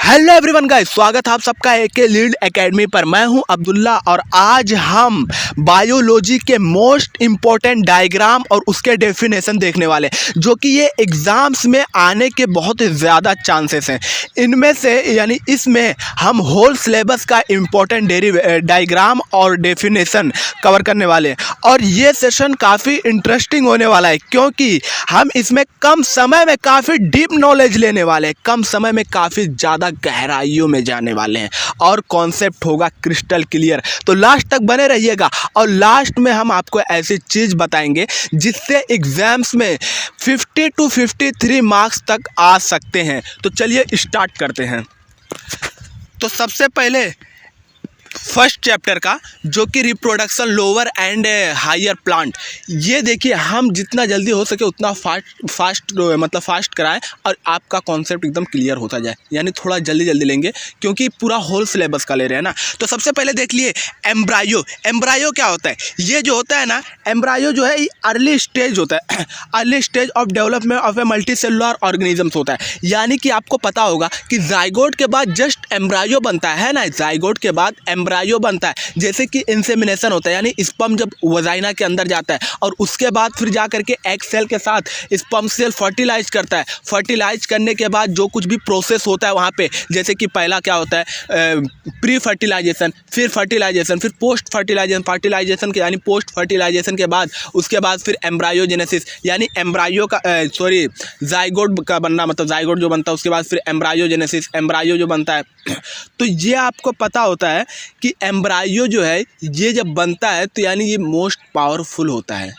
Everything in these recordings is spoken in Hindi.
हेलो एवरीवन गाइस, स्वागत है आप सबका एके लीड एकेडमी पर। मैं हूं अब्दुल्ला और आज हम बायोलॉजी के मोस्ट इम्पोर्टेंट डायग्राम और उसके डेफिनेशन देखने वाले, जो कि ये एग्जाम्स में आने के बहुत ज़्यादा चांसेस हैं। इनमें से यानी इसमें हम होल सिलेबस का इम्पोर्टेंट डायग्राम और डेफिनेशन कवर करने वाले हैं और ये सेशन काफ़ी इंटरेस्टिंग होने वाला है, क्योंकि हम इसमें कम समय में काफ़ी डीप नॉलेज लेने वाले हैं, कम समय में काफ़ी ज़्यादा गहराइयों में जाने वाले हैं और कॉन्सेप्ट होगा क्रिस्टल क्लियर। तो लास्ट तक बने रहिएगा और लास्ट में हम आपको ऐसी चीज़ बताएंगे जिससे एग्जाम्स में 50 to 53 मार्क्स तक आ सकते हैं। तो चलिए स्टार्ट करते हैं। तो सबसे पहले फर्स्ट चैप्टर का, जो कि reproduction lower and higher plant, ये देखिए हम जितना जल्दी हो सके उतना फास्ट कराएं और आपका कॉन्सेप्ट एकदम क्लियर होता जाए, यानी थोड़ा जल्दी लेंगे क्योंकि पूरा होल सिलेबस का ले रहे हैं ना। तो सबसे पहले देख लिए एम्ब्रायो। एम्ब्रायो क्या होता है? ये जो होता है ना, एम्ब्रायो जो है अर्ली स्टेज होता है, early stage of development of a multi cellular organisms होता है। यानी कि आपको पता होगा कि जाइगोट के बाद जस्ट एम्ब्रायो बनता है ना, जाइगोट के बाद एम्ब्रायो बनता है। जैसे कि इंसेमिनेशन होता है, यानी स्पर्म जब वजाइना के अंदर जाता है और उसके बाद फिर जा करके एग सेल के साथ स्पर्म सेल फर्टिलाइज करता है। फर्टिलाइज करने के बाद जो कुछ भी प्रोसेस होता है वहाँ पे, जैसे कि पहला क्या होता है, प्री फर्टिलाइजेशन, फिर फर्टिलाइजेशन, फिर पोस्ट फर्टिलाइजेशन, फर्टिलाइजेशन के यानी पोस्ट फर्टिलाइजेशन के बाद उसके बाद फिर एम्ब्रायोजेनेसिस, यानी एम्ब्रायो का जाइगोट का बनना, मतलब जाइगोट जो बनता है उसके बाद फिर एम्ब्रायोजेनेसिस, एम्ब्रायो जो बनता है। तो ये आपको पता होता है कि एम्ब्रायो जो है ये जब बनता है तो यानी ये मोस्ट पावरफुल होता है,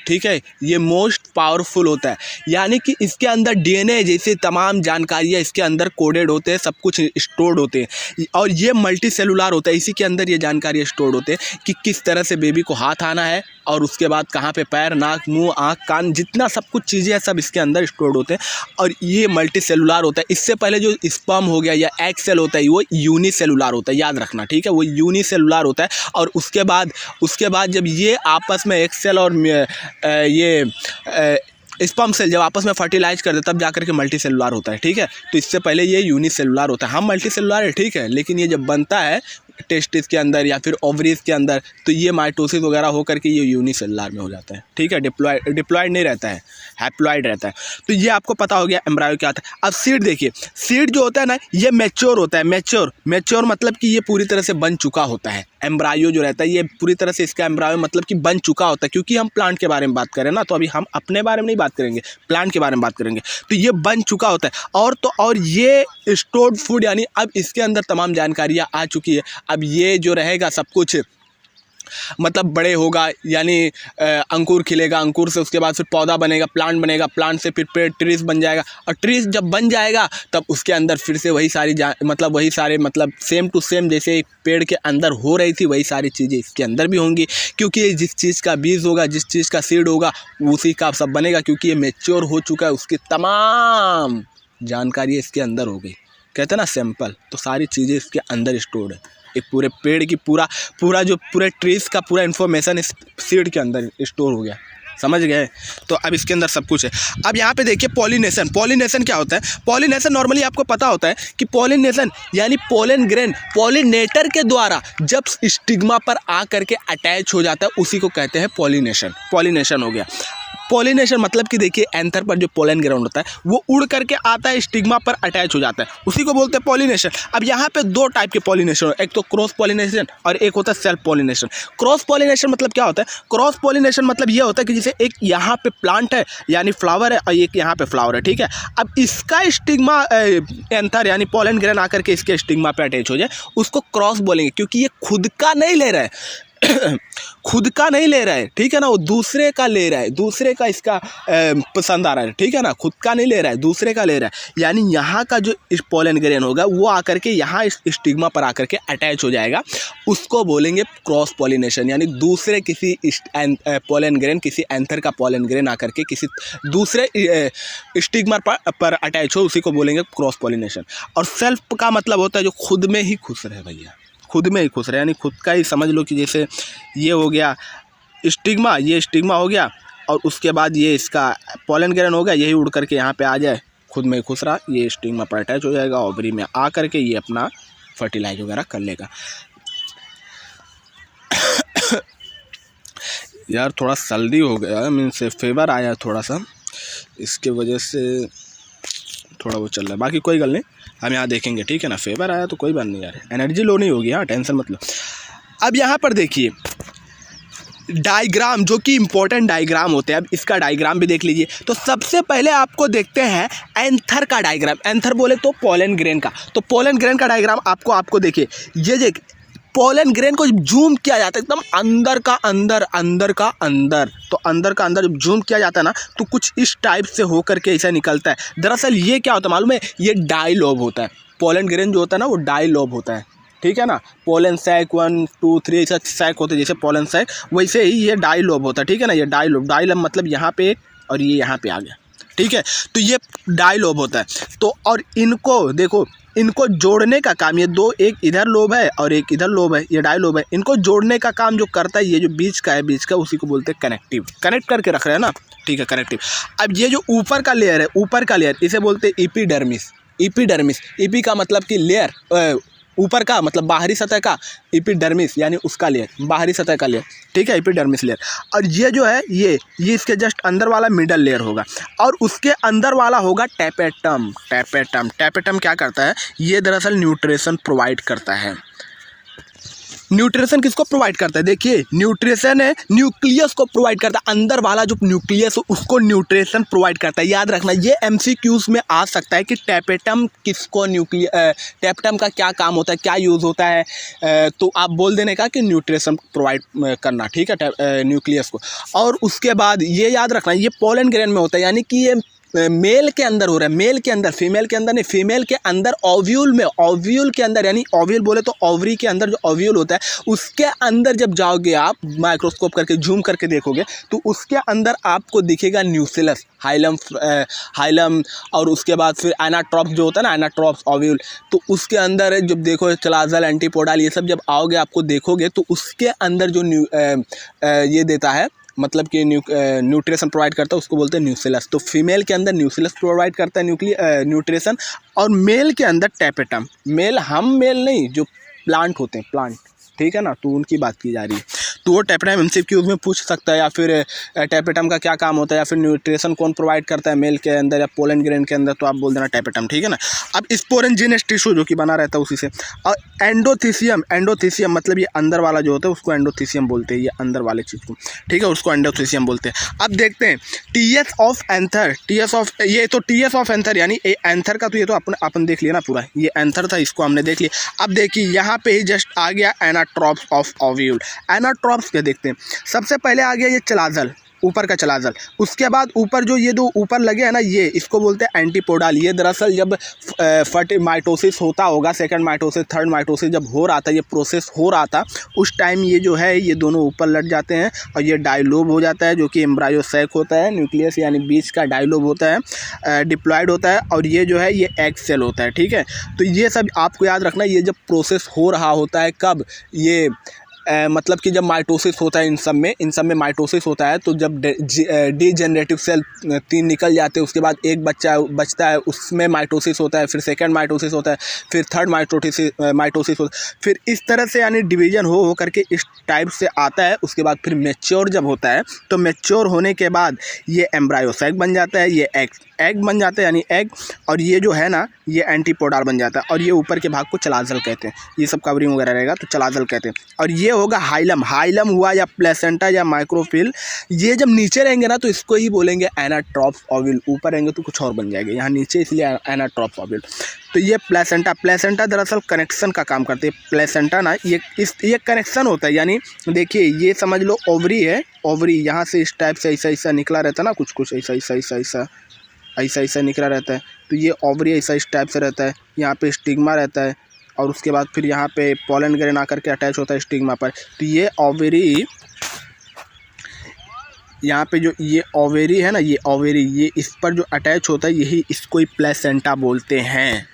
ठीक है, ये मोस्ट पावरफुल होता है। यानी कि इसके अंदर डीएनए जैसे तमाम जानकारियाँ इसके अंदर कोडेड होते हैं, सब कुछ स्टोर्ड होते हैं और ये मल्टी सेलुलर होता है। इसी के अंदर ये जानकारियाँ स्टोर्ड होते हैं कि किस तरह से बेबी को हाथ आना है और उसके बाद कहाँ पे पैर, नाक, मुंह, आँख, कान, जितना सब कुछ चीज़ें हैं सब इसके अंदर स्टोर्ड होते हैं और ये मल्टी सेलुलर होता है। इससे पहले जो स्पर्म हो गया या एग सेल होता है वो यूनिसेलुलर होता है, याद रखना, ठीक है, वो यूनिसेलुलर होता है। और उसके बाद जब ये आपस में एग सेल और ये स्पर्म सेल जब आपस में फर्टिलाइज कर दे तब जाकर के मल्टी सेलुलर होता है, ठीक है। तो इससे पहले ये यूनिसेलुलर होता है। हम मल्टी सेलुलर है, ठीक है, लेकिन ये जब बनता है टेस्टिस के अंदर या फिर ओवरीज के अंदर तो ये माइटोसिस वगैरह हो करके ये यूनिसेलुलर में हो जाता है, ठीक है, डिप्लॉयड नहीं रहता है, हैप्लॉयड रहता है। तो ये आपको पता हो गया एम्ब्रायो क्या होता है। अब सीड देखिए, सीड जो होता है ना ये मैच्योर होता है। मैच्योर मतलब कि ये पूरी तरह से बन चुका होता है। एम्ब्रायो जो रहता है ये पूरी तरह से, इसका एम्ब्रायो मतलब कि बन चुका होता है, क्योंकि हम प्लांट के बारे में बात करें ना, तो अभी हम अपने बारे में नहीं बात करेंगे, प्लांट के बारे में बात करेंगे। तो ये बन चुका होता है और ये स्टोर्ड फूड, यानी अब इसके अंदर तमाम जानकारियाँ आ चुकी है। अब ये जो रहेगा सब कुछ मतलब बड़े होगा, यानी अंकुर खिलेगा, अंकुर से उसके बाद फिर पौधा बनेगा, प्लांट बनेगा, प्लांट से फिर पेड़ ट्रीज बन जाएगा और ट्रीज जब बन जाएगा तब उसके अंदर फिर से वही सारे मतलब सेम टू सेम जैसे एक पेड़ के अंदर हो रही थी वही सारी चीज़ें इसके अंदर भी होंगी, क्योंकि जिस चीज़ का बीज होगा, जिस चीज़ का सीड होगा उसी का सब बनेगा, क्योंकि ये मैच्योर हो चुका है, उसकी तमाम जानकारी इसके अंदर हो गई। कहते हैं ना सैंपल, तो सारी चीज़ें इसके अंदर स्टोर्ड है। एक पूरे पेड़ की पूरे ट्रीज का पूरा इन्फॉर्मेशन इस सीड के अंदर स्टोर हो गया, समझ गए। तो अब इसके अंदर सब कुछ है। अब यहाँ पे देखिए पॉलिनेशन क्या होता है। पॉलिनेशन नॉर्मली आपको पता होता है कि पॉलिनेशन यानी पोलन ग्रेन पॉलिनेटर के द्वारा जब स्टिग्मा पर आ करके अटैच हो जाता है उसी को कहते हैं पॉलिनेशन हो गया। पॉलिनेशन मतलब कि देखिए एंथर पर जो पोलन ग्रेन होता है वो उड़ करके आता है, स्टिग्मा पर अटैच हो जाता है, उसी को बोलते हैं पॉलिनेशन। अब यहाँ पे दो टाइप के पॉलिनेशन, एक तो क्रॉस पॉलिनेशन और एक होता है सेल्फ पॉलिनेशन। क्रॉस पॉलिनेशन मतलब क्या होता है? क्रॉस पॉलिनेशन मतलब ये होता है कि जैसे एक यहाँ पे प्लांट है यानी फ्लावर है और एक यहाँ पे फ्लावर है, ठीक है। अब इसका स्टिग्मा एंथर यानी पोलन ग्रेन आकर के इसके स्टिग्मा पे अटैच हो जाए, उसको क्रॉस बोलेंगे, क्योंकि ये खुद का नहीं ले रहा है खुद का नहीं ले रहा है, ठीक है ना, वो दूसरे का ले रहा है, दूसरे का इसका पसंद आ रहा है, ठीक है ना, खुद का नहीं ले रहा है, दूसरे का ले रहा है। यानी यहाँ का जो पोलन ग्रेन होगा वो आकर के यहाँ स्टिग्मा पर आकर के अटैच हो जाएगा, उसको बोलेंगे क्रॉस पॉलिनेशन। यानी दूसरे किसी पोलन ग्रेन, किसी एंथर का पोलन ग्रेन आकर के किसी दूसरे स्टिग्मा पर अटैच हो, उसी को बोलेंगे क्रॉस पॉलिनेशन। और सेल्फ का मतलब होता है जो खुद में ही खुश रहे, भैया खुद में ही खुश रहे, यानी खुद का ही समझ लो कि जैसे ये हो गया स्टिग्मा, ये स्टिग्मा हो गया और उसके बाद ये इसका पोलन ग्रेन हो गया, यही उड़ करके यहाँ पे आ जाए, खुद में खुश रहा, ये स्टिग्मा पर अटैच हो जाएगा, ओवरी में आ करके ये अपना फर्टिलाइज वगैरह कर लेगा। यार थोड़ा सर्दी हो गया, मीन्स फीवर आया थोड़ा सा, इसके वजह से थोड़ा वो चल रहा है, बाकी कोई गल नहीं, हम यहाँ देखेंगे, ठीक है ना। फीवर आया तो कोई बात नहीं यार, एनर्जी लो नहीं होगी, हाँ टेंशन मत लो। अब यहाँ पर देखिए डायग्राम, जो कि इम्पोर्टेंट डायग्राम होते हैं, अब इसका डायग्राम भी देख लीजिए। तो सबसे पहले आपको देखते हैं एंथर का डायग्राम। एंथर बोले तो पोलन ग्रेन का, तो पोलन ग्रेन का डायग्राम आपको देखिए, ये पोलन ग्रेन को जूम किया जाता है एकदम अंदर का अंदर, अंदर का अंदर, तो अंदर का अंदर जब जूम किया जाता है ना, तो कुछ इस टाइप से होकर के ऐसा निकलता है। दरअसल ये क्या होता है मालूम है, ये डाइलोब होता है। पोलन ग्रेन जो होता है ना वो डाइलोब होता है, ठीक है ना। पोलन सैक 1 2 3 ऐसा सैक होते हैं, जैसे पोलन सैक, वैसे ही ये डाइलोब होता है, ठीक है ना। ये डाइलोब, डाइलोब मतलब यहाँ पे एक और ये यहाँ पे आ गया, ठीक है। तो ये डाइलोब होता है। तो और इनको देखो, इनको जोड़ने का काम, ये दो, एक इधर लोब है और एक इधर लोब है, ये डाइलोब है, इनको जोड़ने का काम जो करता है ये जो बीच का है, बीच का, उसी को बोलते हैं कनेक्टिव। कनेक्ट करके रख रहे हैं ना, ठीक है, कनेक्टिव। अब ये जो ऊपर का लेयर है, ऊपर का लेयर, इसे बोलते हैं एपिडर्मिस। एपिडर्मिस, एपी का मतलब कि लेयर, ऊपर का मतलब बाहरी सतह का, एपिडर्मिस यानी उसका लेयर, बाहरी सतह का लेयर, ठीक है, एपिडर्मिस लेयर। और ये जो है ये इसके जस्ट अंदर वाला मिडल लेयर होगा, और उसके अंदर वाला होगा टैपेटम। टैपेटम, टैपेटम क्या करता है, ये दरअसल न्यूट्रिशन प्रोवाइड करता है। न्यूट्रिशन किसको प्रोवाइड करता है, देखिए न्यूट्रिशन है न्यूक्लियस को प्रोवाइड करता है, अंदर वाला जो न्यूक्लियस है उसको न्यूट्रिशन प्रोवाइड करता है। याद रखना, ये एमसीक्यूज में आ सकता है कि टैपेटम किसको, टैपेटम का क्या काम होता है, क्या यूज़ होता है, तो आप बोल देने का कि न्यूट्रिशन प्रोवाइड करना, ठीक है, न्यूक्लियस को। और उसके बाद ये याद रखना, ये पोलन ग्रेन में होता है, यानी कि ये मेल के अंदर हो रहा है, मेल के अंदर, फीमेल के अंदर नहीं, फीमेल के अंदर ओव्यूल में, ओव्यूल के अंदर, यानी ओव्यूल बोले तो ओवरी के अंदर जो ओव्यूल होता है उसके अंदर जब जाओगे आप, माइक्रोस्कोप करके जूम करके देखोगे तो उसके अंदर आपको दिखेगा न्यूक्लियस, हाइलम, हाइलम, और उसके बाद फिर एनाट्रोप्स जो होता है ना, एनाट्रोप्स ओव्यूल, तो उसके अंदर जब देखो क्लाजल, एंटीपोडाल, ये सब जब आओगे आपको देखोगे तो उसके अंदर जो ये देता है, मतलब कि न्यूट्रिशन प्रोवाइड करता है, उसको बोलते हैं न्यूक्लियस। तो फीमेल के अंदर न्यूक्लियस प्रोवाइड करता है न्यूट्रिशन, और मेल के अंदर टैपेटम। मेल, हम मेल नहीं, जो प्लांट होते हैं, प्लांट, ठीक है ना, तो उनकी बात की जा रही है। तो वो टैपेटम एमसीक्यूज में पूछ सकता है, या फिर टैपेटम का क्या काम होता है, या फिर न्यूट्रिशन कौन प्रोवाइड करता है मेल के अंदर या पोलन ग्रेन के अंदर, तो आप बोल देना टैपेटम, ठीक है ना। अब स्पोरेंजिनस टिश्यू जो कि बना रहता है उसी से, और एंडोथीसियम, एंडोथीसियम मतलब ये अंदर वाला जो होता है उसको एंडोथीसियम बोलते हैं, ये अंदर वाले चीज़ को, ठीक है, उसको एंडोथीसियम बोलते हैं। अब देखते हैं TS of anther, TS of, ये तो टीएस ऑफ एंथर यानी एंथर का, तो ये तो अपन देख लिया ना पूरा, ये एंथर था, इसको हमने देख लिया। अब देखिए यहाँ पे ही जस्ट आ गया एनाट्रोप्स ऑफ ओव्यूल। एनाट्रोप्स के देखते हैं, सबसे पहले आ गया ये चलाजल, ऊपर का चलाजल, उसके बाद ऊपर जो ये दो ऊपर लगे हैं ना, ये इसको बोलते हैं एंटीपोडाल। ये दरअसल जब माइटोसिस होता होगा, सेकंड माइटोसिस, थर्ड माइटोसिस जब हो रहा था, ये प्रोसेस हो रहा था, उस टाइम ये जो है ये दोनों ऊपर लट जाते हैं और ये डाइलोब हो जाता है, जो कि एम्ब्रायो सैक होता है, न्यूक्लियस यानी बीच का डाइलोब होता है, डिप्लॉयड होता है, और ये जो है ये एग सेल होता है, ठीक है। तो ये सब आपको याद रखना, ये जब प्रोसेस हो रहा होता है, कब, ये मतलब कि जब माइटोसिस होता है, इन सब में माइटोसिस होता है, तो जब डीजेनरेटिव सेल 3 निकल जाते हैं, उसके बाद एक बच्चा बचता है, उसमें माइटोसिस होता है, फिर सेकंड माइटोसिस होता है, फिर थर्ड माइटोसिस होता है, फिर इस तरह से यानी डिवीजन हो करके इस टाइप से आता है। उसके बाद फिर मैच्योर जब होता है, तो मैच्योर होने के बाद ये एम्ब्रायो सैक बन जाता है, ये एग बन जाता है यानी एग, और ये जो है ना ये एंटीपोडाल बन जाता है, और ये ऊपर के भाग को चलाजल कहते हैं, ये सब कवरिंग वगैरह रहेगा तो चलाजल कहते हैं। और ये होगा हाइलम, हाइलम हुआ या प्लेसेंटा या माइक्रोफिल। ये जब नीचे रहेंगे ना तो इसको ही बोलेंगे एनाट्रोप्स ओव्यूल, ऊपर रहेंगे तो कुछ और बन जाएगा, यहाँ नीचे इसलिए एनाट्रोप्स ओव्यूल। तो ये प्लेसेंटा, प्लेसेंटा दरअसल कनेक्शन का काम करते हैं। प्लेसेंटा ना ये कनेक्शन होता है, यानी देखिए ये समझ लो ओवरी है, ओवरी यहाँ से इस टाइप से ऐसा निकला रहता है ना, कुछ ऐसा निकला रहता है, तो ये ओवरी ऐसा इस टाइप से रहता है, यहाँ पे स्टिग्मा रहता है, और उसके बाद फिर यहाँ पे पोलन ग्रेन आकर के अटैच होता है स्टिग्मा पर। तो ये ओवरी, यहाँ पे जो ये ओवरी है ना, ये ओवरी, ये इस पर जो अटैच होता है, यही इसको ही प्लेसेंटा बोलते हैं,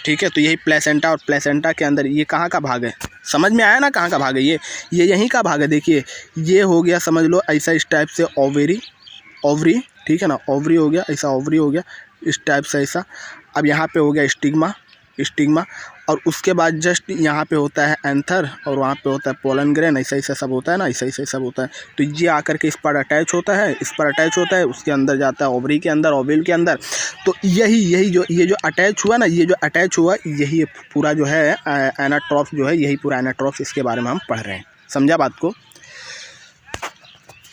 ठीक है। तो यही प्लेसेंटा, और प्लेसेंटा के अंदर ये कहाँ का भाग है, समझ में आया ना कहाँ का भाग है, ये यहीं का भाग है। देखिए ये हो गया, समझ लो ऐसा इस टाइप से ओवरी, ठीक है ना, ओवरी हो गया, ऐसा ओवरी हो गया, इस टाइप से ऐसा। अब यहाँ पे हो गया स्टिग्मा और उसके बाद जस्ट यहाँ पे होता है एंथर और वहाँ पे होता है पोलन ग्रेन, ऐसा ऐसा सब होता है ना, ऐसा ऐसा सब होता है। तो ये आकर के इस पर अटैच होता है, उसके अंदर जाता है ओवरी के अंदर, ओविल के अंदर। तो यही जो ये जो अटैच हुआ ना, ये जो अटैच हुआ यही पूरा जो है एनाट्रॉफ जो है, यही पूरा एनाट्रॉफ, इसके बारे में हम पढ़ रहे हैं। समझा बात को?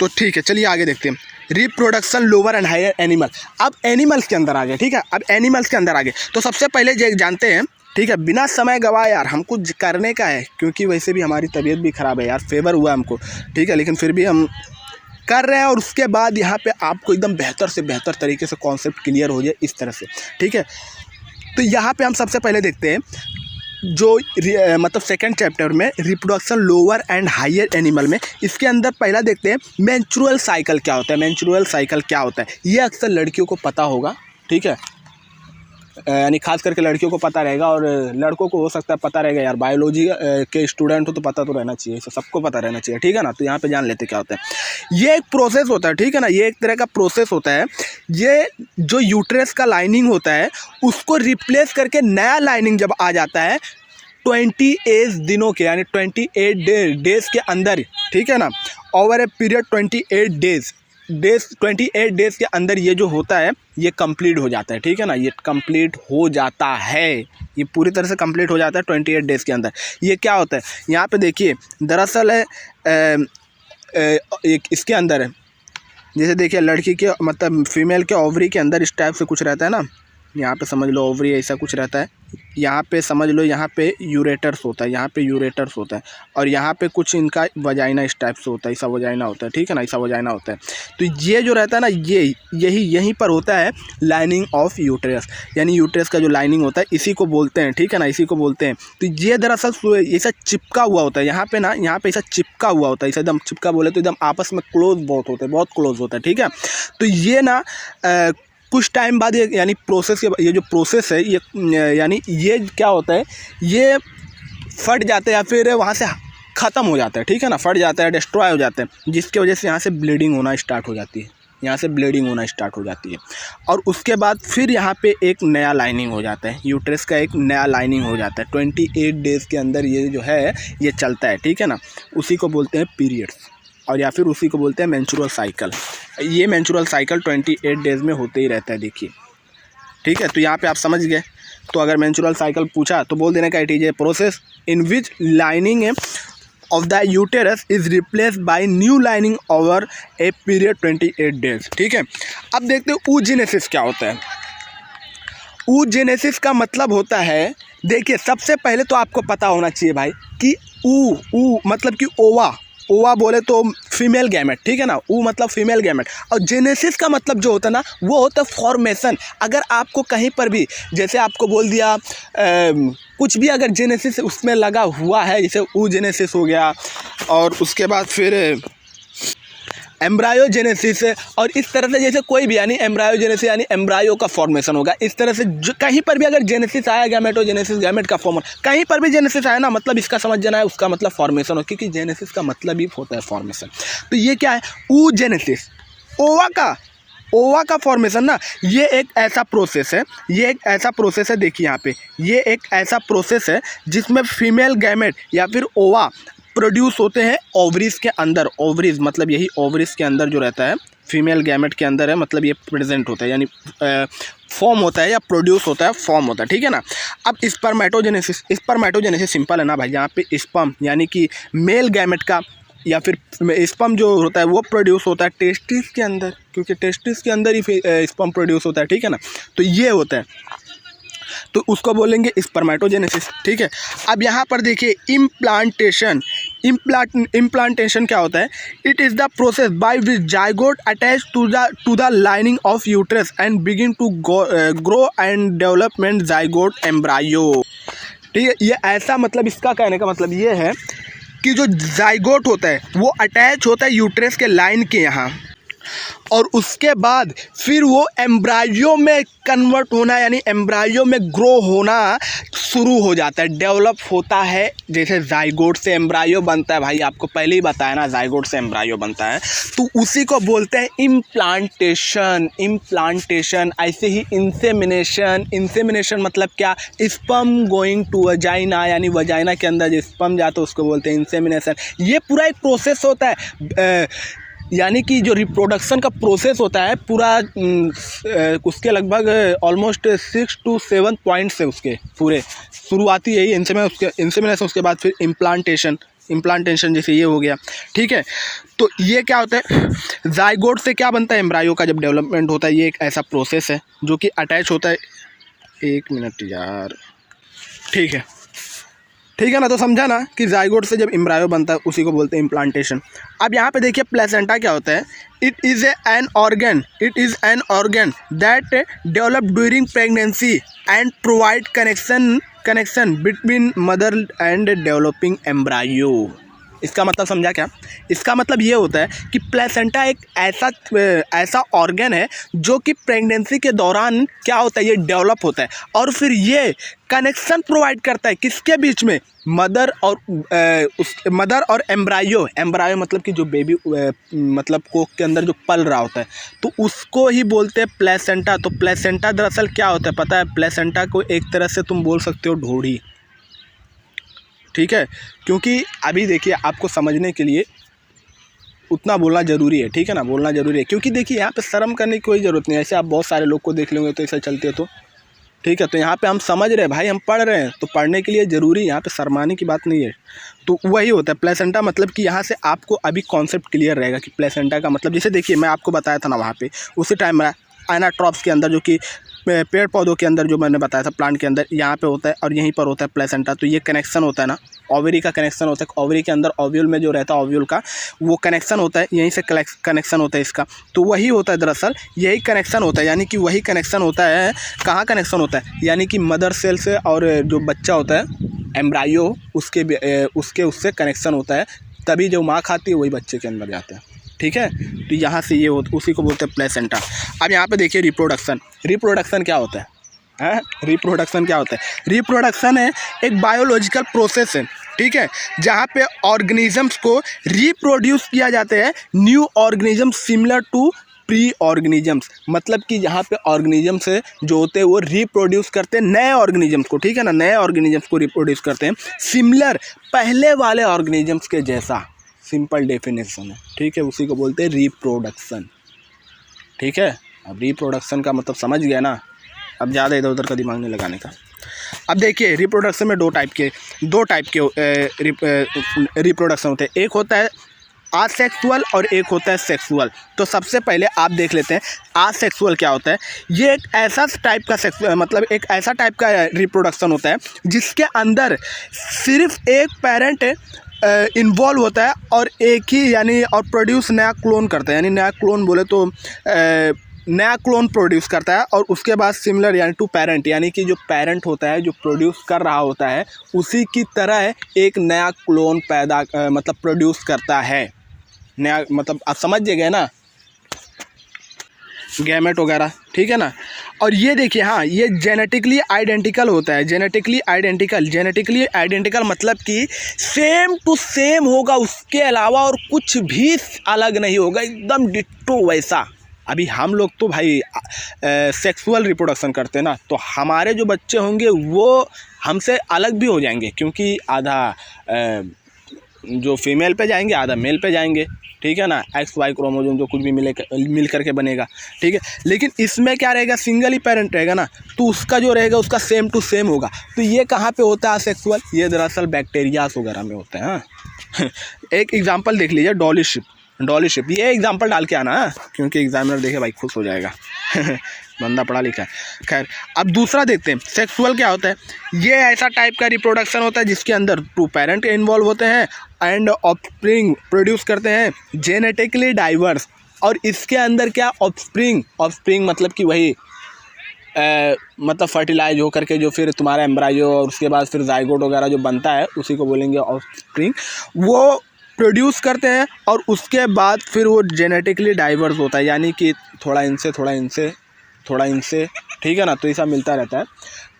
तो ठीक है, चलिए आगे देखते हैं। Reproduction lower and higher animal. अब एनिमल्स के अंदर आ गए, ठीक है। अब एनिमल्स के अंदर आ गए तो सबसे पहले जानते हैं, ठीक है, बिना समय गवाए यार हमको करने का है, क्योंकि वैसे भी हमारी तबीयत भी ख़राब है यार, फेवर हुआ हमको, ठीक है, लेकिन फिर भी हम कर रहे हैं। और उसके बाद यहाँ पे आपको एकदम बेहतर से बेहतर तरीके से कॉन्सेप्ट क्लियर हो जाए इस तरह से, ठीक है। तो यहाँ पे हम सबसे पहले देखते हैं जो मतलब सेकंड चैप्टर में reproduction lower and higher animal में, इसके अंदर पहला देखते हैं मेंस्ट्रुअल साइकिल क्या होता है। मेंस्ट्रुअल साइकिल क्या होता है ये अक्सर लड़कियों को पता होगा, ठीक है, यानी खास करके लड़कियों को पता रहेगा, और लड़कों को हो सकता है पता रहेगा यार, बायोलॉजी के स्टूडेंट हो तो पता तो रहना चाहिए, सबको पता रहना चाहिए, ठीक है ना। तो यहाँ पे जान लेते क्या होता है। ये एक प्रोसेस होता है, ठीक है ना, ये एक तरह का प्रोसेस होता है। ये जो यूट्रस का लाइनिंग होता है उसको रिप्लेस करके नया लाइनिंग जब आ जाता है 28 दिनों के, यानी 28 डेज के अंदर, ठीक है ना, ओवर ए पीरियड 28 डेज के अंदर ये जो होता है ये कंप्लीट हो जाता है, ठीक है ना, ये कंप्लीट हो जाता है, ये पूरी तरह से कंप्लीट हो जाता है 28 डेज़ के अंदर। ये क्या होता है यहाँ पे देखिए, दरअसल है एक इसके अंदर है, जैसे देखिए लड़की के मतलब फीमेल के ओवरी के अंदर इस टाइप से कुछ रहता है ना, यहाँ पे समझ लो ओवरी ऐसा कुछ रहता है, यहाँ पे समझ लो यहाँ पे यूरेटर्स होता है, यहाँ पे यूरेटर्स होता है, और यहाँ पे कुछ इनका वजाइना इस टाइप से होता है, ऐसा वजाइना होता है, ठीक है ना, ऐसा वजाइना होता है। तो ये जो रहता है ना, ये यहीं पर होता है लाइनिंग ऑफ यूट्रस, यानी यूट्रस का जो लाइनिंग होता है इसी को बोलते हैं, ठीक है ना, इसी को बोलते हैं। तो ये दरअसल ऐसा चिपका हुआ होता है यहाँ पे ना, यहाँ पे ऐसा चिपका हुआ होता है, ऐसा एकदम चिपका बोले तो एकदम आपस में क्लोज बहुत होते हैं, बहुत क्लोज होता है, ठीक है। तो ये ना कुछ टाइम बाद ये यानी प्रोसेस के ये जो प्रोसेस है ये यानी ये क्या होता है, ये फट जाते हैं या फिर वहाँ से ख़त्म हो जाता है, ठीक है ना, फट जाता है, डिस्ट्रॉय हो जाते हैं, जिसकी वजह से यहाँ से ब्लीडिंग होना स्टार्ट हो जाती है, यहाँ से ब्लीडिंग होना स्टार्ट हो जाती है। और उसके बाद फिर यहाँ पे एक नया लाइनिंग हो जाता है, यूट्रस का एक नया लाइनिंग हो जाता है 28 डेज़ के अंदर, ये जो है ये चलता है, ठीक है ना, उसी को बोलते हैं पीरियड्स, और या फिर उसी को बोलते हैं मेंस्ट्रुअल साइकिल। ये मेंस्ट्रुअल साइकिल 28 डेज़ में होते ही रहता है, देखिए, ठीक है। तो यहाँ पे आप समझ गए। तो अगर मेंस्ट्रुअल साइकिल पूछा तो बोल देने का it is a process in which lining of the uterus is replaced by new lining over a period 28 days, ठीक है। अब देखते हैं oogenesis क्या होता है। oogenesis का मतलब होता है, देखिए सबसे पहले तो आपको पता होना चाहिए भाई कि ऊ मतलब कि ओवा बोले तो फीमेल गैमेट, ठीक है ना, ऊ मतलब फीमेल गैमेट, और जेनेसिस का मतलब जो होता है ना वो होता है फॉर्मेशन। अगर आपको कहीं पर भी जैसे आपको बोल दिया कुछ भी अगर जेनेसिस उसमें लगा हुआ है, जैसे ऊ जेनेसिस हो गया, और उसके बाद फिर एम्ब्रायोजेनेसिस, और इस तरह से जैसे कोई भी यानी एम्ब्रायोजेनेसिस यानी एम्ब्रायो का फॉर्मेशन होगा, इस तरह से कहीं पर भी अगर जेनेसिस आया, गैमेटोजेनेसिस गैमेट का फॉर्म, कहीं पर भी जेनेसिस आया ना, मतलब इसका समझ जाना है उसका मतलब फॉर्मेशन हो, क्योंकि जेनेसिस का मतलब ही होता है फॉर्मेशन। तो ये क्या है oogenesis, ओवा का फॉर्मेशन ना, ये एक ऐसा प्रोसेस है, ये एक ऐसा प्रोसेस है, देखिए यहाँ पे ये एक ऐसा प्रोसेस है जिसमें फीमेल गैमेट या फिर ओवा प्रोड्यूस होते हैं ओवरीज के अंदर। ओवरीज मतलब यही ओवरीज के अंदर जो रहता है फीमेल गैमेट के अंदर है, मतलब ये प्रेजेंट होता है, यानी फॉर्म होता है या प्रोड्यूस होता है, फॉर्म होता है, ठीक है ना। अब स्पर्मेटोजेनेसिस सिंपल है ना भाई, यहाँ पे स्पर्म यानी कि मेल गैमेट का या फिर स्पर्म जो होता है वो प्रोड्यूस होता है टेस्टिस के अंदर, क्योंकि टेस्टिस के अंदर ही स्पर्म प्रोड्यूस होता है, ठीक है ना। तो ये होता है, तो उसको बोलेंगे स्पर्मेटोजेनेसिस, ठीक है। अब यहाँ पर देखिए इम्प्लांटेशन क्या होता है, it is the process by which zygote attach to the lining of uterus and begin to grow and development zygote embryo, ठीक है। ये ऐसा मतलब इसका कहने का मतलब ये है कि जो जाइगोट होता है वो अटैच होता है यूट्रस के लाइन के यहाँ, और उसके बाद फिर वो एम्ब्रायो में कन्वर्ट होना यानी एम्ब्रायो में ग्रो होना शुरू हो जाता है, डेवलप होता है। जैसे जाइगोट से एम्ब्रायो बनता है, भाई आपको पहले ही बताया ना, जाइगोट से एम्ब्रायो बनता है, तो उसी को बोलते हैं इम्प्लांटेशन। इम्प्लांटेशन ऐसे ही इंसेमिनेशन। इंसेमिनेशन मतलब क्या, स्पर्म गोइंग टू वजाइना, यानी वजाइना के अंदर जो स्पर्म जाता है उसको बोलते हैं इंसेमिनेशन। ये पूरा एक प्रोसेस होता है, यानी कि जो रिप्रोडक्शन का प्रोसेस होता है पूरा, उसके लगभग ऑलमोस्ट 6 to 7 पॉइंट्स है उसके पूरे। शुरुआती यही इंसेमिनेशन, उसके बाद फिर इम्प्लांटेशन जैसे ये हो गया, ठीक है। तो ये क्या होता है, जाइगोट से क्या बनता है, एम्ब्रायो का जब डेवलपमेंट होता है, ये एक ऐसा प्रोसेस है जो कि अटैच होता है। 1 मिनट यार, ठीक है ना, तो समझा ना कि जाइगोट से जब एम्ब्रायो बनता है उसी को बोलते हैं इम्प्लांटेशन। अब यहाँ पे देखिए प्लेसेंटा क्या होता है, it is an organ that develop during pregnancy and provide connection between mother and developing embryo. इसका मतलब समझा क्या, इसका मतलब ये होता है कि प्लेसेंटा एक ऐसा ऑर्गन है जो कि प्रेगनेंसी के दौरान क्या होता है, ये डेवलप होता है और फिर ये कनेक्शन प्रोवाइड करता है किसके बीच में, मदर और एम्ब्रायो। एम्ब्रायो मतलब कि जो बेबी मतलब कोख के अंदर जो पल रहा होता है, तो उसको ही बोलते हैं प्लेसेंटा। तो प्लेसेंटा दरअसल क्या होता है पता है, प्लेसेंटा को एक तरह से तुम बोल सकते हो ढोढ़ी, ठीक है। क्योंकि अभी देखिए आपको समझने के लिए उतना बोलना ज़रूरी है, ठीक है ना, बोलना ज़रूरी है। क्योंकि देखिए यहाँ पे शर्म करने की कोई ज़रूरत नहीं है। ऐसे आप बहुत सारे लोग को देख लेंगे तो ऐसा चलते तो, ठीक है। तो यहाँ पे हम समझ रहे हैं भाई, हम पढ़ रहे हैं, तो पढ़ने के लिए ज़रूरी, यहाँ पे शर्माने की बात नहीं है। तो वही होता है प्लेसेंटा, मतलब कि यहाँ से आपको अभी कॉन्सेप्ट क्लियर रहेगा कि प्लेसेंटा का मतलब, जैसे देखिए मैं आपको बताया था ना वहाँ पे उसी टाइम में एनाट्रॉप्स के अंदर, जो कि पेड़ पौधों के अंदर जो मैंने बताया था, प्लांट के अंदर यहाँ पे होता है और यहीं पर होता है प्लेसेंटा। तो ये कनेक्शन होता है ना, ओवरी का कनेक्शन होता है, ओवरी के अंदर ओव्यूल में जो रहता है ओव्यूल का वो कनेक्शन होता है, यहीं से कनेक्शन होता है इसका। तो वही होता है दरअसल, यही कनेक्शन होता है, यानी कि वही कनेक्शन होता है। कहाँ कनेक्शन होता है, यानी कि मदर सेल से और जो बच्चा होता है एम्ब्रायो उससे कनेक्शन होता है, तभी जो माँ खाती है वही बच्चे के अंदर जाता है, ठीक है। तो यहाँ से ये उसी को बोलते हैं प्लेसेंटा। अब यहाँ पे देखिए रिप्रोडक्शन क्या होता है, रिप्रोडक्शन क्या होता है, रिप्रोडक्शन है एक बायोलॉजिकल प्रोसेस है, ठीक है, जहाँ पे ऑर्गेनिजम्स को रिप्रोड्यूस किया जाता है new organism similar to pre organisms. मतलब कि यहाँ पे ऑर्गेनिजम्स जो होते हैं वो रिप्रोड्यूस करते हैं नए ऑर्गेनिजम्स को, ठीक है ना, नए ऑर्गेनिजम्स को रिप्रोड्यूस करते हैं सिमिलर पहले वाले ऑर्गेनिजम्स के जैसा। सिंपल डेफिनेशन है, ठीक है, उसी को बोलते हैं रिप्रोडक्शन, ठीक है। अब रिप्रोडक्शन का मतलब समझ गया ना, अब ज़्यादा इधर उधर का दिमाग नहीं लगाने का। अब देखिए रिप्रोडक्शन में दो टाइप के रिप्रोडक्शन होते हैं, एक होता है आसेक्सुअल और एक होता है सेक्सुअल। तो सबसे पहले आप देख लेते हैं आसेक्सुअल क्या होता है। ये एक ऐसा टाइप का मतलब एक ऐसा टाइप का रिप्रोडक्शन होता है जिसके अंदर सिर्फ एक पेरेंट इन्वॉल्व होता है और एक ही यानी और प्रोड्यूस नया क्लोन करता है, यानी नया क्लोन बोले तो नया क्लोन प्रोड्यूस करता है और उसके बाद सिमिलर यानी टू पेरेंट, यानी कि जो पेरेंट होता है जो प्रोड्यूस कर रहा होता है उसी की तरह एक नया क्लोन मतलब प्रोड्यूस करता है नया, मतलब आप समझ गए ना, गैमेट वगैरह, ठीक है ना। और ये देखिए हाँ, ये जेनेटिकली आइडेंटिकल होता है, जेनेटिकली आइडेंटिकल मतलब कि सेम टू सेम होगा, उसके अलावा और कुछ भी अलग नहीं होगा, एकदम डिट्टो वैसा। अभी हम लोग तो भाई सेक्सुअल रिप्रोडक्शन करते हैं ना, तो हमारे जो बच्चे होंगे वो हमसे अलग भी हो जाएंगे, क्योंकि आधा जो फीमेल पे जाएंगे आधा मेल पे जाएंगे, ठीक है ना, XY क्रोमोसोम जो कुछ भी मिल करके बनेगा, ठीक है। लेकिन इसमें क्या रहेगा, सिंगल ही पेरेंट रहेगा ना, तो उसका जो रहेगा उसका सेम टू सेम होगा। तो ये कहाँ पे होता है सेक्सुअल, ये दरअसल बैक्टीरियाज वगैरह में होता है। हाँ एक एग्जांपल देख लीजिए, डॉली शिप, ये एग्जांपल डाल के आना, क्योंकि एग्जामिनर देखे भाई खुश हो जाएगा बंदा पढ़ा लिखा है। खैर अब दूसरा देखते हैं सेक्सुअल क्या होता है। ये ऐसा टाइप का रिप्रोडक्शन होता है जिसके अंदर टू पेरेंट इन्वॉल्व होते हैं एंड ऑफस्प्रिंग प्रोड्यूस करते हैं जेनेटिकली डाइवर्स। और इसके अंदर क्या ऑफस्प्रिंग मतलब कि वही मतलब फर्टिलाइज हो करके जो फिर तुम्हारा एम्ब्रायो और उसके बाद फिर जाइगोट वगैरह जो बनता है उसी को बोलेंगे ऑफस्प्रिंग, वो प्रोड्यूस करते हैं और उसके बाद फिर वो जेनेटिकली डाइवर्स होता है, यानी कि थोड़ा इनसे थोड़ा इनसे, ठीक है ना। तो ऐसा मिलता रहता है,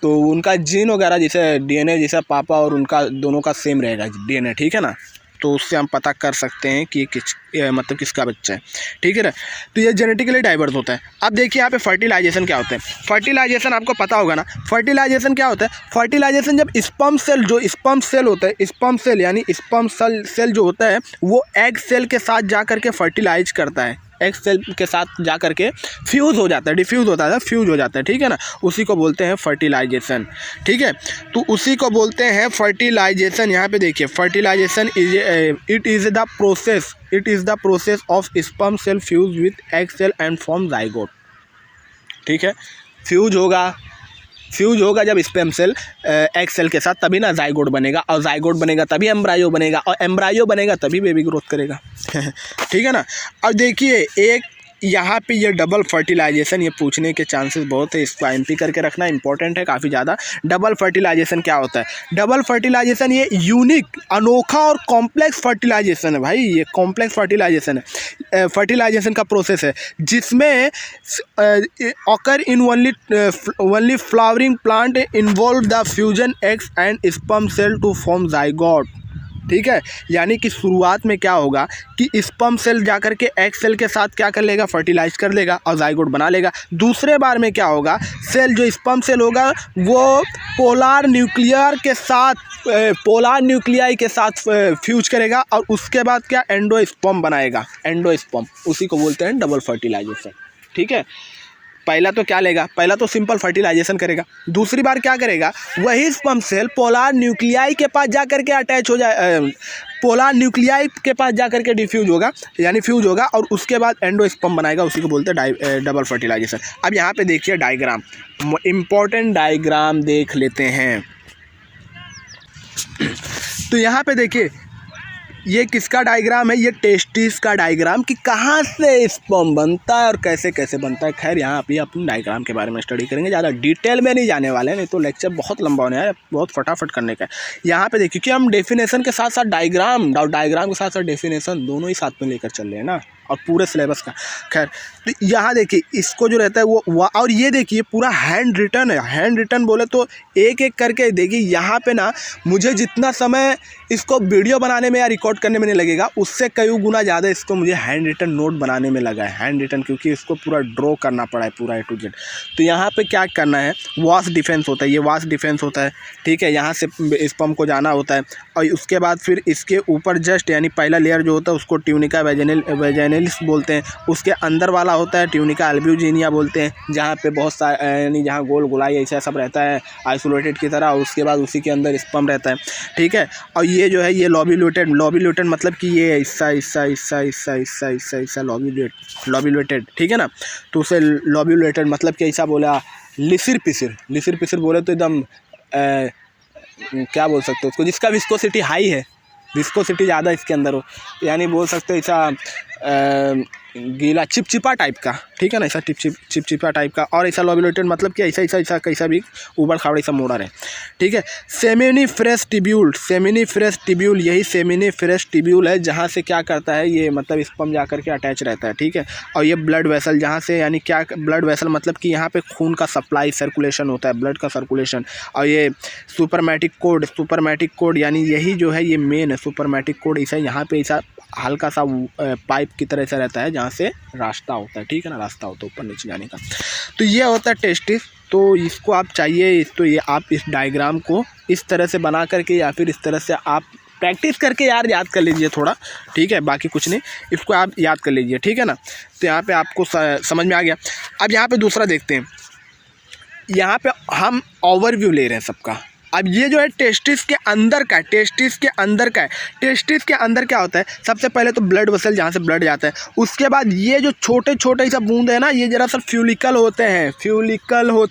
तो उनका जीन वगैरह जैसे डीएनए जैसा पापा और उनका दोनों का सेम रहेगा डीएनए, ठीक है ना। तो उससे हम पता कर सकते हैं कि मतलब किसका बच्चा है, ठीक है ना। तो ये जेनेटिकली डाइवर्स होता है। अब देखिए यहाँ पे फर्टिलाइजेशन क्या होता है। फर्टिलाइजेशन आपको पता होगा ना, फर्टिलाइजेशन क्या होता है। फर्टिलाइजेशन जब स्पर्म सेल, जो स्पर्म सेल होता है, स्पर्म सेल यानी स्पर्म सेल जो होता है वो एग सेल के साथ जा करके फर्टिलाइज करता है, एग सेल के साथ जा करके फ्यूज़ हो जाता है, डिफ्यूज़ होता है, फ्यूज हो जाता है, ठीक है ना। उसी को बोलते हैं फर्टिलाइजेशन, ठीक है। तो उसी को बोलते हैं फर्टिलाइजेशन। यहाँ पे देखिए fertilization it is the process of sperm cell fuse with egg cell and form zygote, ठीक है। फ्यूज होगा जब स्पर्म सेल एग सेल के साथ, तभी ना जाइगोट बनेगा, और जाइगोट बनेगा तभी एम्ब्रायो बनेगा, और एम्ब्रायो बनेगा तभी बेबी ग्रोथ करेगा ठीक है ना। और देखिए एक यहाँ पे ये डबल फर्टिलाइजेशन, ये पूछने के चांसेस बहुत है, इसको एमपी करके रखना इंपॉर्टेंट है काफ़ी ज़्यादा। डबल फर्टिलाइजेशन क्या होता है। डबल फर्टिलाइजेशन ये यूनिक, अनोखा और कॉम्प्लेक्स फर्टिलाइजेशन है भाई, ये कॉम्प्लेक्स फर्टिलाइजेशन है, फर्टिलाइजेशन का प्रोसेस है जिसमें occur in only flowering plant involve the fusion eggs and sperm cell to form zygote, ठीक है। यानी कि शुरुआत में क्या होगा कि स्पर्म सेल जाकर के एग सेल के साथ क्या कर लेगा, फर्टिलाइज कर लेगा और जाइगोट बना लेगा। दूसरे बार में क्या होगा, सेल जो स्पर्म सेल होगा वो पोलार न्यूक्लियाई के साथ फ्यूज करेगा और उसके बाद क्या एंडोस्पर्म बनाएगा, एंडोस्पर्म, उसी को बोलते हैं डबल फर्टिलाइजेशन, ठीक है। पहला तो क्या लेगा, पहला तो सिंपल फर्टिलाइजेशन करेगा, दूसरी बार क्या करेगा, वही स्पर्म सेल पोलार न्यूक्लियाई के पास जा करके अटैच हो जाए, पोलार न्यूक्लियाई के पास जा करके डिफ्यूज होगा यानी फ्यूज होगा और उसके बाद एंडोस्पर्म बनाएगा, उसी को बोलते हैं डबल फर्टिलाइजेशन। अब यहाँ पे देखिए डायग्राम, इम्पोर्टेंट डायग्राम देख लेते हैं। तो यहाँ पे देखिए ये किसका डायग्राम है, ये टेस्टिस का डायग्राम, कि कहाँ से स्पर्म बनता है और कैसे कैसे बनता है। खैर यहाँ पे अपने डायग्राम के बारे में स्टडी करेंगे, ज़्यादा डिटेल में नहीं जाने वाले हैं, नहीं तो लेक्चर बहुत लंबा होने है, बहुत फटाफट करने का है। यहाँ पे देखिए कि हम डेफिनेशन के साथ साथ डायग्राम के साथ साथ डेफिनेशन दोनों ही साथ में लेकर चल रहे हैं ना, और पूरे सिलेबस का। खैर तो यहाँ देखिए इसको जो रहता है वो और ये देखिए पूरा हैंड रिटन है। हैंड रिटन बोले तो एक एक करके देखिए यहाँ पे ना, मुझे जितना समय इसको वीडियो बनाने में या रिकॉर्ड करने में नहीं लगेगा, उससे कई गुना ज़्यादा इसको मुझे हैंड रिटन नोट बनाने में लगा है। हैंड रिटन क्योंकि इसको पूरा ड्रॉ करना पड़ा है पूरा ए टू जेड। तो यहाँ पे क्या करना है, वाश डिफेंस होता है, ये वाश डिफेंस होता है, ठीक है। यहाँ से स्पर्म को जाना होता है और उसके बाद फिर इसके ऊपर जस्ट यानी पहला लेयर जो होता है उसको ट्यूनिका वेजाइनलिस बोलते हैं, उसके अंदर वाला होता है ट्यूनिका अल्ब्यूजिनिया बोलते हैं, जहाँ पे बहुत सारे यानी जहाँ गोल गोलाई ऐसा सब रहता है आइसोलेटेड की तरह, और उसके बाद उसी के अंदर स्पर्म रहता है, ठीक है। और ये जो है ये लॉब्यूलेटेड मतलब कि ये ऐसा लॉब्यूलेटेड, ठीक है ना। तो उसे लॉब्यूलेटेड मतलब कि ऐसा बोला, लिसिर पिसिर बोले तो एकदम क्या बोल सकते हो उसको, जिसका विस्कोसिटी हाई है, विस्कोसिटी ज़्यादा इसके अंदर हो, यानी बोल सकते हो ऐसा गीला चिपचिपा टाइप का, ठीक है ना, ऐसा चिपचिपा टाइप का। और ऐसा लॉब्यूलेटेड मतलब कि ऐसा कैसा भी ऊबड़ खाबड़ ऐसा मोड़ा रहे, ठीक है। सेमिनिफेरस टिब्यूल यही सेमिनिफेरस टिब्यूल है जहाँ से क्या करता है ये, मतलब स्पर्म जा कर के अटैच रहता है, ठीक है। और ये ब्लड वेसल, जहाँ से यानी क्या ब्लड वेसल मतलब कि यहाँ पे खून का सप्लाई सर्कुलेशन होता है, ब्लड का सर्कुलेशन। और ये सुपरमैटिक कोड यानी यही जो है ये मेन है, सुपरमैटिक कोड ऐसा यहाँ पे ऐसा हल्का सा पाइप की तरह से रहता है जहाँ से रास्ता होता है, ठीक है ना, रास्ता होता है ऊपर नीचे जाने का। तो ये होता है टेस्टिस। तो इसको आप चाहिए तो ये आप इस डायग्राम को इस तरह से बना करके या फिर इस तरह से आप प्रैक्टिस करके यार याद कर लीजिए थोड़ा, ठीक है, बाकी कुछ नहीं, इसको आप याद कर लीजिए, ठीक है ना। तो यहाँ पे आपको समझ में आ गया। अब यहाँ पे दूसरा देखते हैं, यहाँ पे हम ओवरव्यू ले रहे हैं सबका। अब ये जो है टेस्टिस के अंदर का है, टेस्टिस के अंदर क्या होता है, सबसे पहले तो ब्लड वेसल जहाँ से ब्लड जाता है, उसके बाद ये जो छोटे छोटे सा बूंद है ना, ये जरा सा फ्यूलिकल होते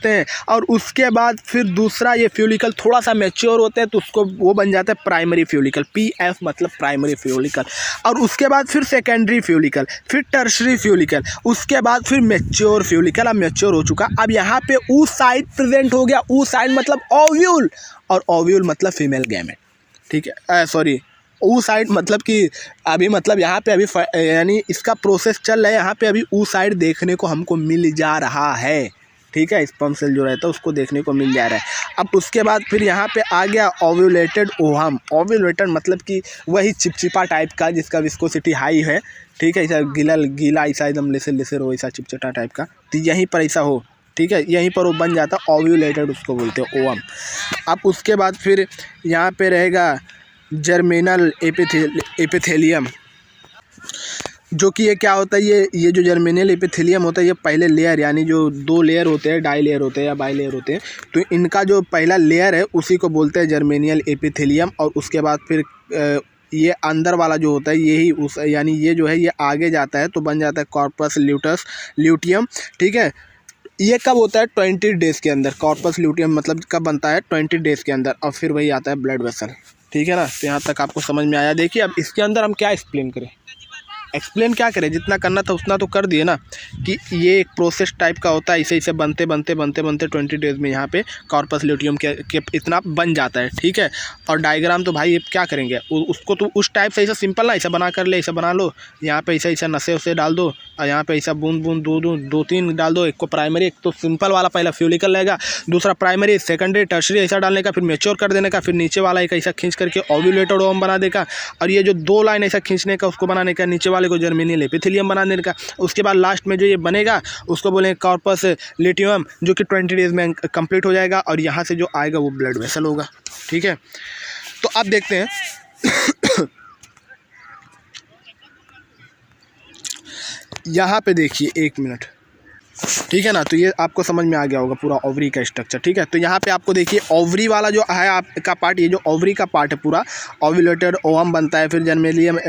हैं, और उसके बाद फिर दूसरा ये फ्यूलिकल थोड़ा सा मैच्योर होते हैं तो उसको वो बन जाता है प्राइमरी फ्यूलिकल, PF मतलब प्राइमरी फ्यूलिकल। और उसके बाद फिर सेकेंडरी फ्यूलिकल, फिर टर्शरी फ्यूलिकल, उसके बाद फिर मैच्योर फ्यूलिकल। अब मैच्योर हो चुका, अब यहाँ पे ऊ साइड प्रेजेंट हो गया, ऊ साइड मतलब ओव्यूल, और ओव्यूल मतलब फीमेल गैमेट, ठीक है। सॉरी, ऊ साइड मतलब कि अभी मतलब यहाँ पे अभी यानी इसका प्रोसेस चल रहा है, यहाँ पे अभी ऊ साइड देखने को हमको मिल जा रहा है, ठीक है, स्पर्म सेल जो रहता है उसको देखने को मिल जा रहा है। अब उसके बाद फिर यहाँ पे आ गया ओव्यूलेटेड ओवम। ओव्यूलेटेड मतलब कि वही चिपचिपा टाइप का जिसका विस्कोसिटी हाई है, ठीक है, ऐसा गीला ऐसा एकदम लेसर हो, ऐसा चिपचिपा टाइप का, तो यहीं पर ऐसा हो, ठीक है, यहीं पर वो बन जाता है ओव्यूलेटेड, उसको बोलते हैं ओवम। अब उसके बाद फिर यहाँ पे रहेगा जर्मिनल एपिथेलियम, जो कि ये क्या होता है, ये जो जर्मिनल एपिथेलियम होता है ये पहले लेयर, यानी जो 2 लेयर होते हैं, डाई लेयर होते हैं या बाई लेयर होते हैं, तो इनका जो पहला लेयर है उसी को बोलते हैं जर्मिनल एपिथेलियम। और उसके बाद फिर ये अंदर वाला जो होता है यही उस, यानी ये जो है ये आगे जाता है तो बन जाता है कॉर्पस ल्यूटियम, ठीक है। ये कब होता है 20 डेज़ के अंदर, कॉर्पस ल्यूटियम मतलब कब बनता है 20 डेज़ के अंदर, और फिर वही आता है ब्लड वेसल, ठीक है ना। तो यहाँ तक आपको समझ में आया। देखिए अब इसके अंदर हम क्या एक्सप्लेन क्या करें, जितना करना था उतना तो कर दिए ना, कि ये एक प्रोसेस टाइप का होता है, इसे बनते 20 डेज़ में यहाँ पे कॉर्पस ल्यूटियम के इतना बन जाता है, ठीक है। और डायग्राम तो भाई ये क्या करेंगे, उसको तो उस टाइप से ऐसा सिंपल ना ऐसा बना कर ले, ऐसा बना लो, यहाँ पे ऐसा नशे उसे डाल दो, और यहाँ पे ऐसा बूंद 2-3 डाल दो। एक को प्राइमरी, एक तो सिंपल वाला पहला फ्यूलिकल रहेगा, दूसरा प्राइमरी, सेकेंडरी, टर्शरी ऐसा डालने का, फिर मैच्योर कर देने का, फिर नीचे वाला एक ऐसा खींच करके ओव्यूलेटेड ओवम बना देगा, और ये जो 2 लाइन ऐसा खींचने का उसको बनाने का, नीचे को जर्मिनल एपिथेलियम बना देने का। उसके बाद लास्ट में जो ये बनेगा उसको बोलेंगे कॉर्पस ल्यूटियम, जो कि 20 डेज़ में कंप्लीट हो जाएगा, और यहाँ से जो आएगा वो ब्लड वेसल होगा, ठीक है। तो अब देखते हैं यहाँ पे देखिए 1 मिनट, ठीक है ना। तो ये आपको समझ में आ गया होगा पूरा ओवरी का स्ट्रक्चर, ठीक है। तो यहाँ पे आपको देखिए ओवरी वाला जो है आपका पार्ट, ये जो ओवरी का पार्ट है पूरा, ओव्यूलेटेड ओवम बनता है, फिर जर्मेलियम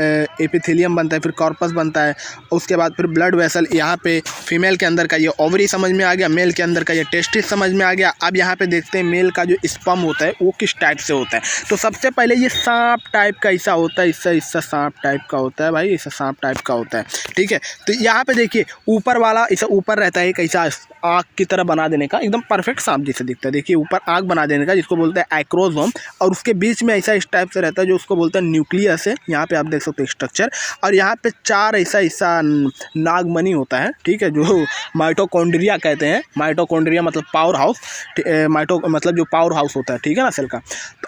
एपिथेलियम बनता है, फिर कॉर्पस बनता है, उसके बाद फिर ब्लड वेसल। यहाँ पे फीमेल के अंदर का ये ओवरी समझ में आ गया, मेल के अंदर का ये टेस्टिस समझ में आ गया। अब यहाँ पे देखते हैं मेल का जो स्पर्म होता है वो किस टाइप से होता है। तो सबसे पहले ये सांप टाइप का ऐसा होता है, इससे सांप टाइप का होता है भाई, इससे सांप टाइप का होता है, ठीक है। तो यहाँ पे देखिए ऊपर वाला ऐसा ऊपर रहता है एक ऐसा आँख की तरह बना देने का, एकदम परफेक्ट सांप जैसे दिखता है, देखिए ऊपर आँख बना देने का, जिसको बोलते हैं एक्रोसोम, और उसके बीच में ऐसा इस टाइप से रहता है जो उसको बोलते हैं न्यूक्लियस है। यहाँ पे आप देख सकते हैं स्ट्रक्चर, और यहाँ पे 4 ऐसा नागमणि होता है, ठीक है, जो माइटोकॉन्ड्रिया कहते हैं। माइटोकॉन्ड्रिया मतलब पावर हाउस, मतलब जो पावर हाउस होता है, ठीक है ना, सेल का।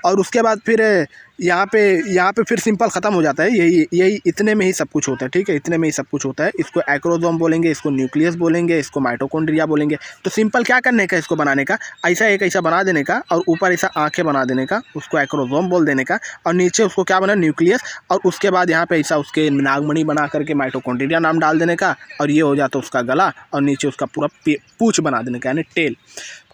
और उसके बाद फिर यहाँ पे फिर सिंपल ख़त्म हो जाता है, यही इतने में ही सब कुछ होता है, ठीक है, इतने में ही सब कुछ होता है। इसको एक्रोसोम बोलेंगे, इसको न्यूक्लियस बोलेंगे, इसको माइटोकॉन्ड्रिया बोलेंगे। तो सिंपल क्या करने का, इसको बनाने का ऐसा बना देने का, और ऊपर ऐसा आंखें बना देने का, उसको एक्रोसोम बोल देने का, और नीचे उसको क्या बना, न्यूक्लियस, और उसके बाद यहाँ पे ऐसा उसके नागमणि बना करके माइटोकॉन्ड्रिया नाम डाल देने का, और ये हो जाता उसका गला, और नीचे उसका पूरा पूँछ बना देने का, यानी टेल।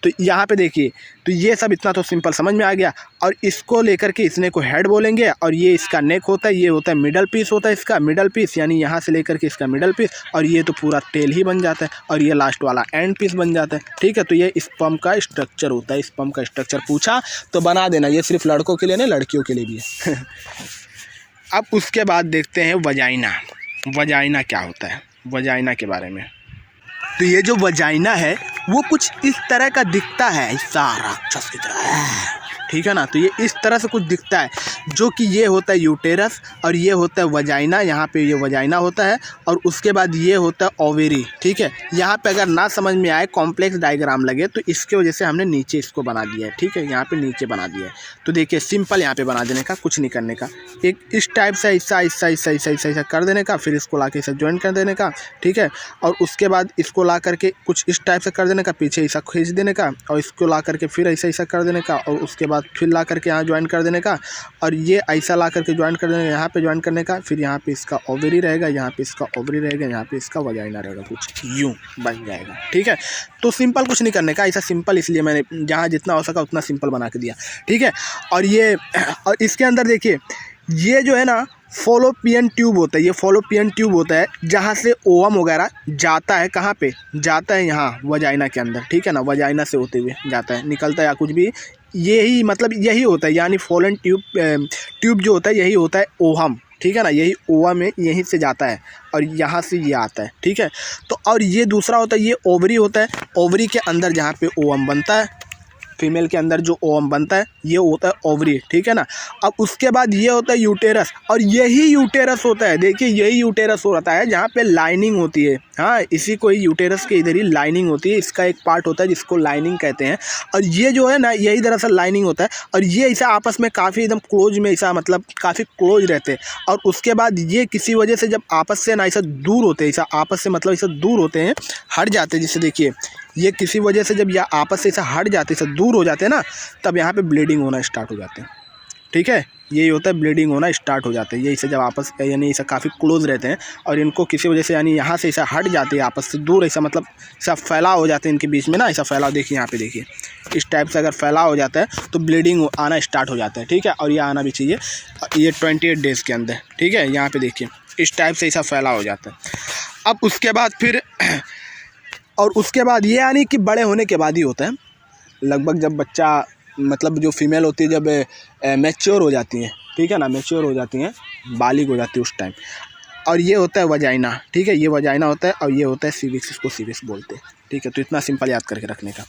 तो यहाँ पे देखिए, तो ये सब इतना तो सिंपल समझ में आ गया। और इसको लेकर के इसने को हेड बोलेंगे, और ये इसका नेक होता है, ये होता है मिडल पीस होता है इसका, मिडल पीस यानी यहाँ से लेकर के इसका मिडल पीस, और ये तो पूरा टेल ही बन जाता है, और ये लास्ट वाला एंड पीस बन जाता है, ठीक है। तो ये स्पर्म का स्ट्रक्चर होता है। स्पर्म का स्ट्रक्चर पूछा तो बना देना, ये सिर्फ लड़कों के लिए नहीं, लड़कियों के लिए भी है। अब उसके बाद देखते हैं वजाइना। वजाइना क्या होता है, वजाइना के बारे में। तो ये जो वजाइना है वो कुछ इस तरह का दिखता है, ऐसा राक्षस की तरह, ठीक है ना। तो ये इस तरह से कुछ दिखता है, जो कि ये होता है यूटेरस, और ये होता है वजाइना, यहाँ पे ये वजाइना होता है, और उसके बाद ये होता है ओवेरी, ठीक है। यहाँ पे अगर ना समझ में आए, कॉम्प्लेक्स डायग्राम लगे, तो इसके वजह से हमने नीचे इसको बना दिया है, ठीक है, यहाँ पे नीचे बना दिया है। तो देखिए सिंपल यहाँ पे बना देने का, कुछ नहीं करने का, एक इस टाइप से ऐसा कर देने का, फिर इसको ला के इसे ज्वाइन कर देने का, ठीक है। और उसके बाद इसको ला करके कुछ इस टाइप से कर देने का, पीछे ऐसा खींच देने का, और इसको ला करके फिर ऐसा कर देने का, और उसके बाद फिर ला करके यहाँ ज्वाइन कर देने का, और ये ऐसा ला करके ज्वाइन कर देने का, यहाँ पे ज्वाइन करने का, फिर यहाँ पे इसका ओवरी रहेगा, यहाँ पे इसका ओवरी रहेगा, यहाँ पे इसका वजाइना रहेगा, कुछ यूं बन जाएगा, ठीक है। तो सिंपल कुछ नहीं करने का, ऐसा सिंपल इसलिए मैंने जहाँ जितना हो सका उतना सिंपल बना के दिया, ठीक है। और इसके अंदर देखिए ये जो है ना फॉलोपियन ट्यूब होता है, ये फॉलोपियन ट्यूब होता है, जहाँ से ओवम वगैरह जाता है, कहाँ पे जाता है, यहाँ वजाइना के अंदर, ठीक है ना, वजाइना से होते हुए जाता है, निकलता है या कुछ भी, यही मतलब यही होता है, यानी फॉलोपियन ट्यूब जो होता है यही होता है ओवम, ठीक है ना, यही ओवम में यहीं से जाता है, और यहाँ से ये आता है, ठीक है। तो और ये दूसरा होता है, ये ओवरी होता है, ओवरी के अंदर जहाँ पे ओवम बनता है, फीमेल के अंदर जो ओवम बनता है ये होता है ओवरी, ठीक है ना। अब उसके बाद ये होता है यूटेरस, और यही यूटेरस होता है, देखिए यही यूटेरस होता है जहाँ पे लाइनिंग होती है। हाँ, इसी को ही यूटेरस के इधर ही लाइनिंग होती है, इसका एक पार्ट होता है जिसको लाइनिंग कहते हैं। और ये जो है ना यही दरअसल लाइनिंग होता है, और ये ऐसा आपस में काफ़ी एकदम क्लोज में ऐसा मतलब काफ़ी क्लोज रहते हैं। और उसके बाद ये किसी वजह से जब आपस से ना ऐसा दूर होते हैं, ऐसा आपस से मतलब ऐसा दूर होते हैं, हट जाते हैं, जिससे देखिए ये किसी वजह से जब यह आपस से ऐसा हट जाते हैं, दूर हो जाते हैं ना, तब यहाँ पे ब्लीडिंग होना स्टार्ट हो जाते हैं, ठीक है। यही होता है, ब्लीडिंग होना स्टार्ट हो जाता है। ये इसे जब आपस यानी ऐसा काफ़ी क्लोज रहते हैं और इनको किसी वजह से यानी यहाँ से ऐसा हट जाते हैं आपस से दूर, ऐसा मतलब ऐसा फैलाव हो जाते हैं इनके बीच में ना, ऐसा फैलाव देखिए यहाँ पे देखिए, इस टाइप से अगर फैलाव हो जाता है तो ब्लीडिंग आना स्टार्ट हो जाता है, ठीक है। और ये आना भी चाहिए ये 28 डेज़ के अंदर, ठीक है। यहाँ पर देखिए इस टाइप से ऐसा फैलाव हो जाता है। अब उसके बाद फिर और उसके बाद ये यानी कि बड़े होने के बाद ही होता है, लगभग जब बच्चा मतलब जो फीमेल होती है जब मैच्योर हो जाती हैं, ठीक है ना, मैच्योर हो जाती हैं, बालिग हो जाती है उस टाइम। और ये होता है वजाइना, ठीक है, ये वजाइना होता है, और ये होता है सिविक्स, इसको सिविक्स बोलते हैं, ठीक है। तो इतना सिंपल याद करके रखने का।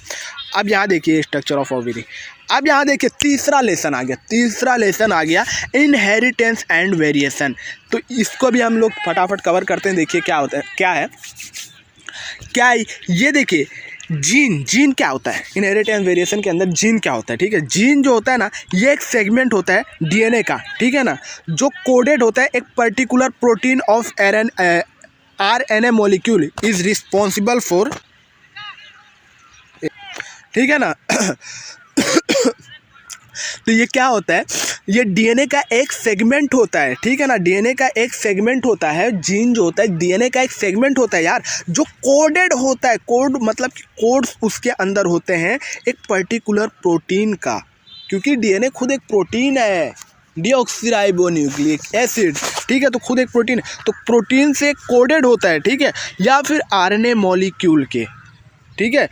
अब यहाँ देखिए स्ट्रक्चर ऑफ ओवरी। अब यहाँ देखिए तीसरा लेसन आ गया, इनहेरिटेंस एंड वेरिएशन। तो इसको भी हम लोग फटाफट कवर करते हैं। देखिए क्या होता है, क्या है ये देखिए, जीन क्या होता है, इनहेरिटेंस वेरिएशन के अंदर जीन क्या होता है, ठीक है। जीन जो होता है ना, ये एक सेगमेंट होता है डीएनए का, ठीक है ना, जो कोडेड होता है एक particular protein of RNA molecule is responsible for, ठीक है ना। तो ये क्या होता है, ये डीएनए का एक सेगमेंट होता है, ठीक है ना, डीएनए का एक सेगमेंट होता है। जीन जो होता है डीएनए का एक सेगमेंट होता है यार, जो कोडेड होता है, कोड मतलब कि कोड्स उसके अंदर होते हैं एक पर्टिकुलर प्रोटीन का, क्योंकि डीएनए खुद एक प्रोटीन है, डीऑक्सीराइबोन्यूक्लिक एसिड, ठीक है। तो खुद एक प्रोटीन है, तो प्रोटीन से कोडेड होता है, ठीक है, या फिर आरएनए मॉलिक्यूल के, ठीक है।